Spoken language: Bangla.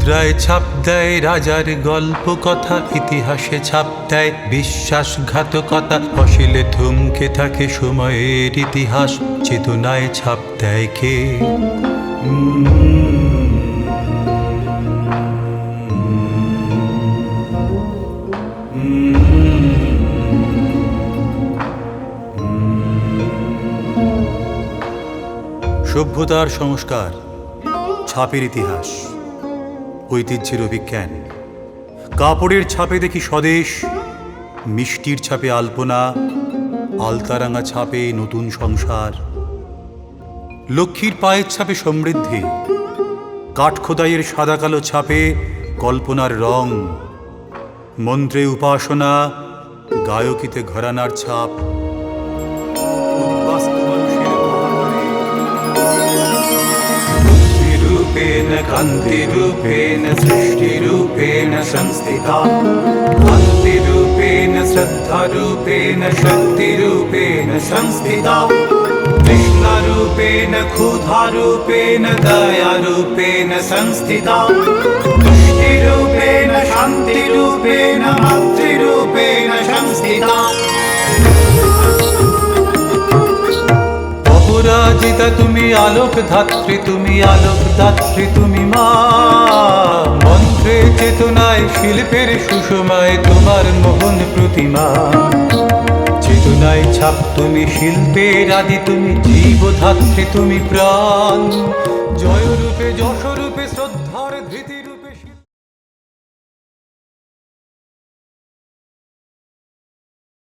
মুদ্রায় ছাপ দেয় রাজার গল্প কথা, ইতিহাসে ছাপ দেয় বিশ্বাসঘাতকতা। অশিলে থমকে থাকে সময়ের ইতিহাস, চেতনায় ছাপ দেয় কে? সভ্যতার সংস্কার, ছাপের ইতিহাস, ঐতিহ্যের অভিজ্ঞান। কাপড়ের ছাপে দেখি স্বদেশ, মিষ্টির ছাপে আলপনা, আলতারাঙা ছাপে নতুন সংসার। লক্ষ্মীর পায়ের ছাপে সমৃদ্ধি, কাঠখোদাইয়ের সাদা কালো ছাপে কল্পনার রং। মন্ত্রে উপাসনা, গায়কিতে ঘরানার ছাপ। कान्तिरूपेण सृष्टिरूपेण संस्थिता, कान्तिरूपेण श्रद्धारूपेण शक्तिरूपेण संस्थिता, कृष्णरूपेण क्षुधारूपेण दयारूपेण संस्थिता, पुष्टिरूपेण शान्तिरूपेण मातृरूपेण संस्थिता। অপরাজিতা তুমি আলোক ধাত্রী, তুমি আলোক দাত্রী, তুমি মা। মন্ত্রে চেতনায় শিল্পের সুষমায় তোমার মোহন প্রতিমা। চেতনায় ছাপ তুমি, শিল্পের আদি তুমি, জীবধাত্রী তুমি প্রাণ। জয়রূপে যশরূপে শ্রদ্ধার ধৃতিরূপে